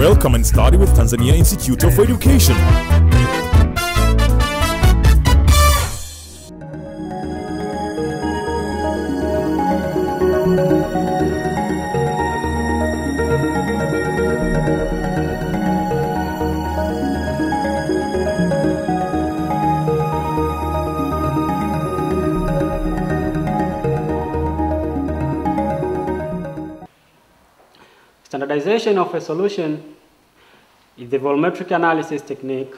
Welcome and study with Tanzania Institute of Education. Standardization of a solution is the volumetric analysis technique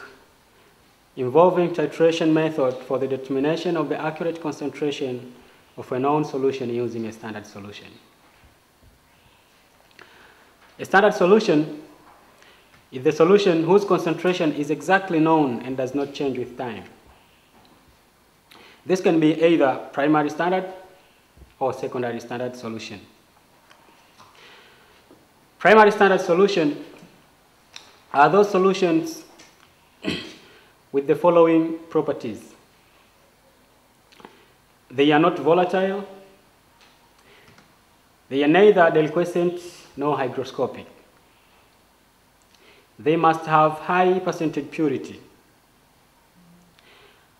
involving titration method for the determination of the accurate concentration of a known solution using a standard solution. A standard solution is the solution whose concentration is exactly known and does not change with time. This can be either primary standard or secondary standard solution. Primary standard solution are those solutions with the following properties. They are not volatile. They are neither deliquescent nor hygroscopic. They must have high percentage purity,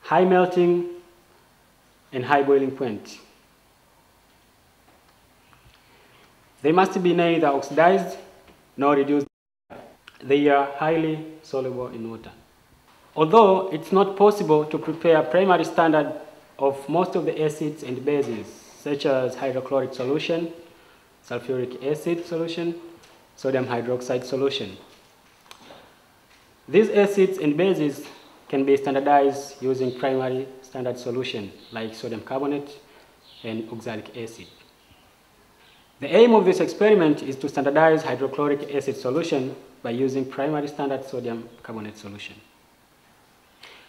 high melting, and high boiling point. They must be neither oxidized nor reduced. They are highly soluble in water. Although it's not possible to prepare primary standard of most of the acids and bases, such as hydrochloric solution, sulfuric acid solution, sodium hydroxide solution. These acids and bases can be standardized using primary standard solution like sodium carbonate and oxalic acid. The aim of this experiment is to standardize hydrochloric acid solution by using primary standard sodium carbonate solution.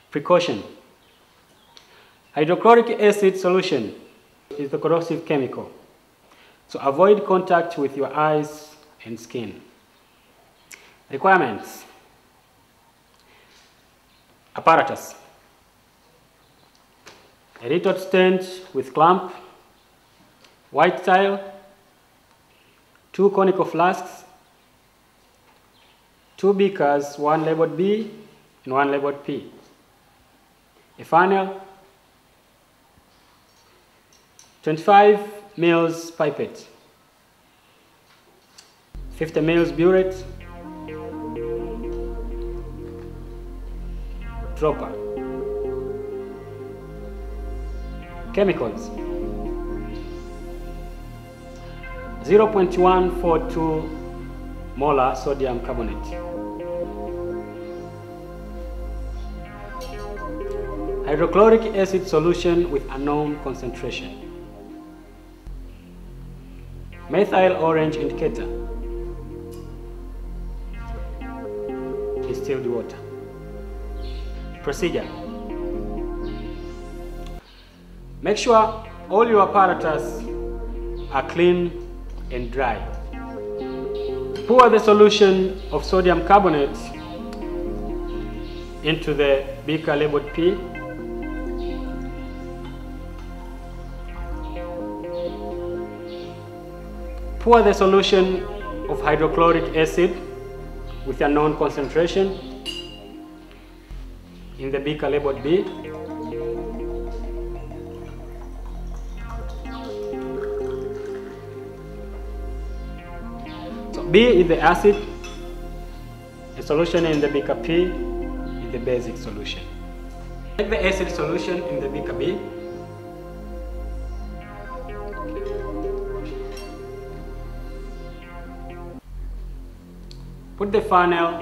Precaution. Hydrochloric acid solution is the corrosive chemical, so avoid contact with your eyes and skin. Requirements. Apparatus. A retort stand with clamp, white tile, 2 conical flasks, 2 beakers, one labeled B and one labeled P, a funnel, 25 mils pipette, 50 mils burette, dropper. Chemicals. 0.142 molar sodium carbonate. Hydrochloric acid solution with unknown concentration. Methyl orange indicator. Distilled water. Procedure. Make sure all your apparatus are clean and dry. Pour the solution of sodium carbonate into the beaker labeled P. Pour the solution of hydrochloric acid with a known concentration in the beaker labeled B. B is the acid, the solution in the beaker P is the basic solution. Take the acid solution in the beaker B. Put the funnel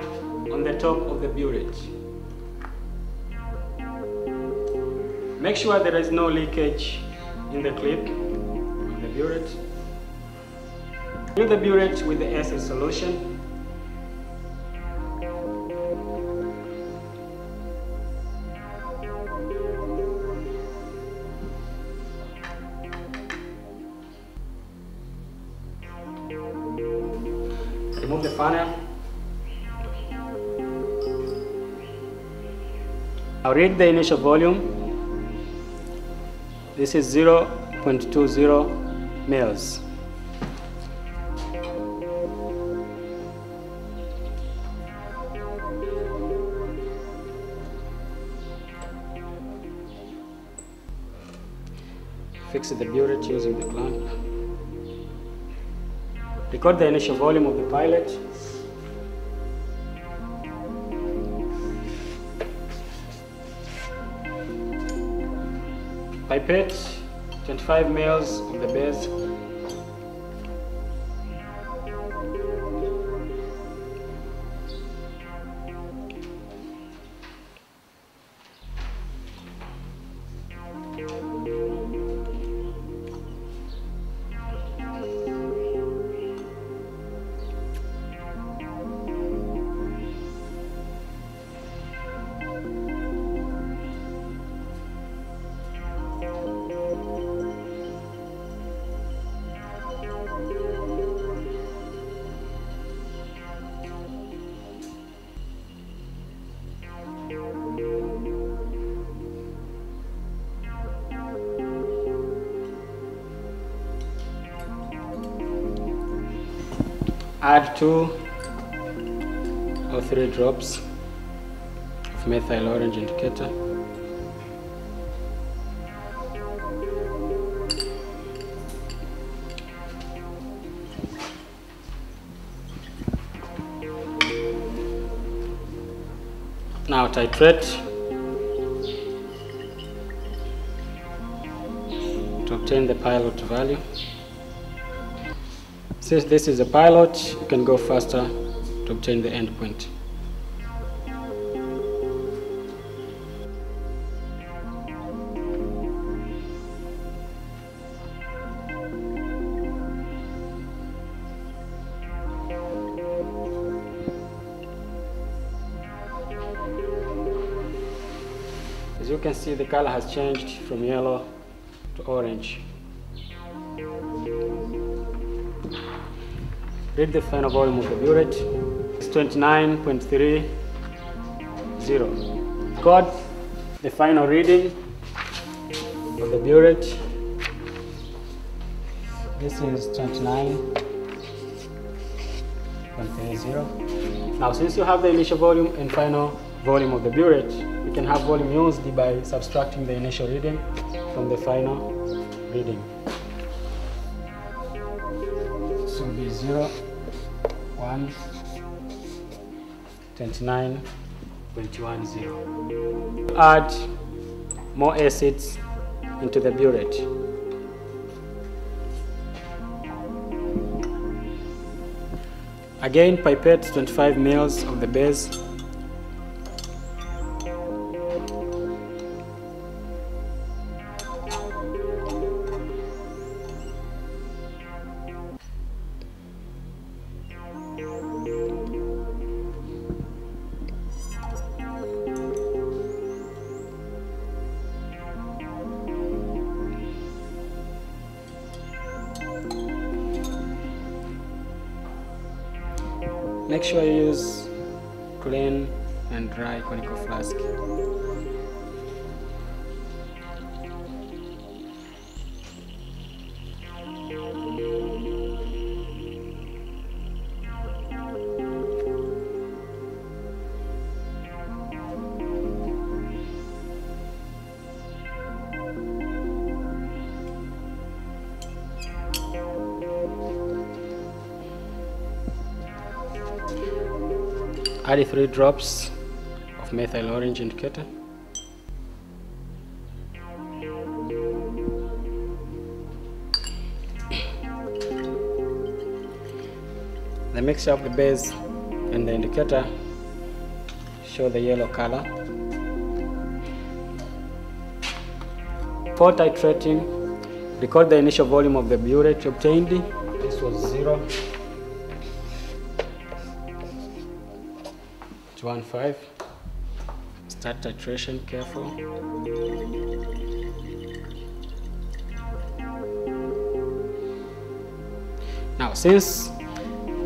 on the top of the burette. Make sure there is no leakage in the clip on the burette. Fill the burette with the acid solution. Remove the funnel. I'll read the initial volume. This is 0.20 mils. Fix the burette using the clamp. Record the initial volume of the pilot. Pipette 25 mils of the base. Add 2 or 3 drops of methyl orange indicator. Now titrate to obtain the pilot value. Since this is a pilot, you can go faster to obtain the endpoint. As you can see, the color has changed from yellow to orange. Read the final volume of the burette. It's 29.30. Record the final reading of the burette. This is 29.30. Now, since you have the initial volume and final volume of the burette, you can have volume used by subtracting the initial reading from the final reading. This will be 0, 1, 29.10. Add more acids into the burette. Again, pipette 25 mils of the base. Make sure you use clean and dry conical flask. Add 3 drops of methyl orange indicator. The mixture of the base and the indicator show the yellow color. For titrating, record the initial volume of the burette obtained. This was 0. 15. Start titration, careful. Now, since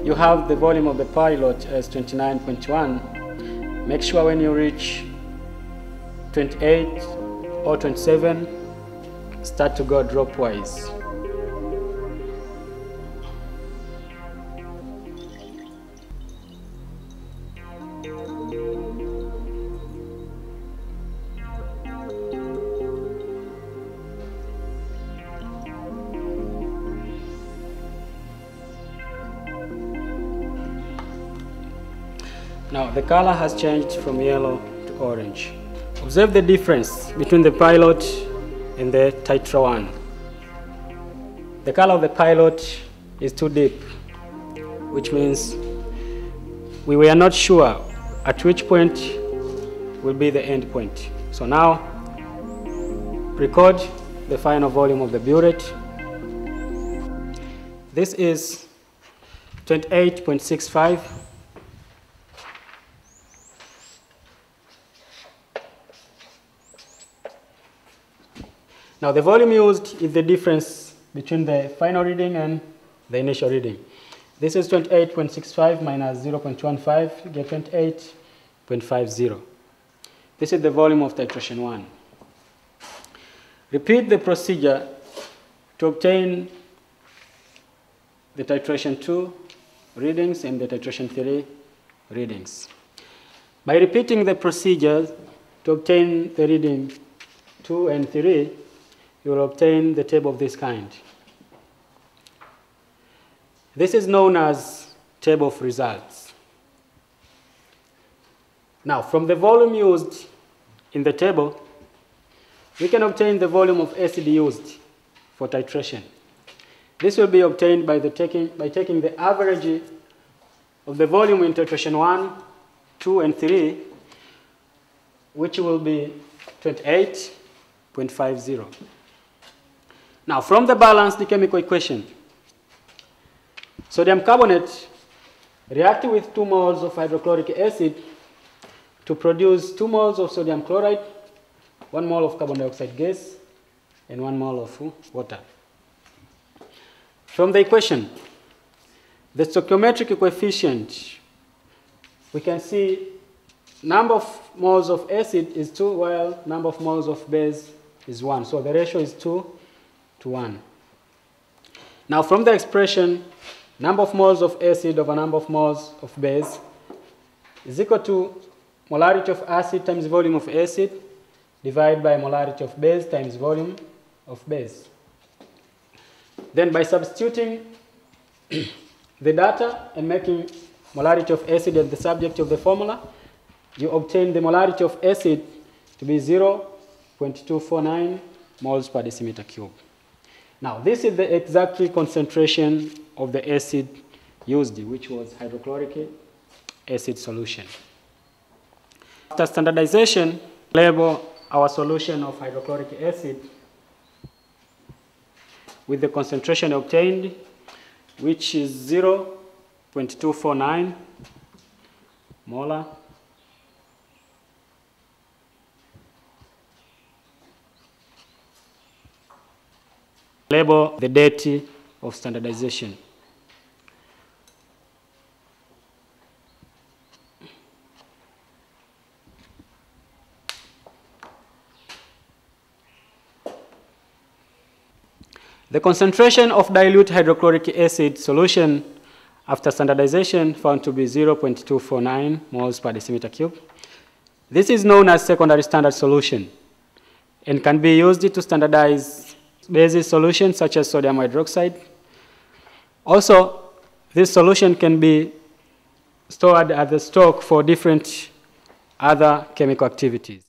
you have the volume of the pilot as 29.1, make sure when you reach 28 or 27, start to go dropwise. Now the color has changed from yellow to orange. Observe the difference between the pilot and the Titra 1. The color of the pilot is too deep, which means we were not sure at which point will be the end point. So now record the final volume of the burette. This is 28.65. Now the volume used is the difference between the final reading and the initial reading. This is 28.65 minus 0.15, you get 28.50. This is the volume of titration 1. Repeat the procedure to obtain the titration 2 readings and the titration 3 readings. By repeating the procedure to obtain the reading 2 and 3, you will obtain the table of this kind. This is known as table of results. Now, from the volume used in the table, we can obtain the volume of acid used for titration. This will be obtained by taking the average of the volume in titration 1, 2, and 3, which will be 28.50. Now, from the balanced chemical equation, sodium carbonate reacts with 2 moles of hydrochloric acid to produce 2 moles of sodium chloride, 1 mole of carbon dioxide gas, and 1 mole of water. From the equation, the stoichiometric coefficient, we can see number of moles of acid is 2, while number of moles of base is 1. So the ratio is 2 to 1. Now from the expression, number of moles of acid over number of moles of base is equal to molarity of acid times volume of acid divided by molarity of base times volume of base. Then by substituting the data and making molarity of acid as the subject of the formula, you obtain the molarity of acid to be 0.249 moles per decimeter cube. Now, this is the exact concentration of the acid used, which was hydrochloric acid solution. After standardization, label our solution of hydrochloric acid with the concentration obtained, which is 0.249 molar . Label the date of standardization. The concentration of dilute hydrochloric acid solution after standardization found to be 0.249 moles per decimeter cube. This is known as secondary standard solution and can be used to standardize basis solutions such as sodium hydroxide. Also, this solution can be stored as a stock for different other chemical activities.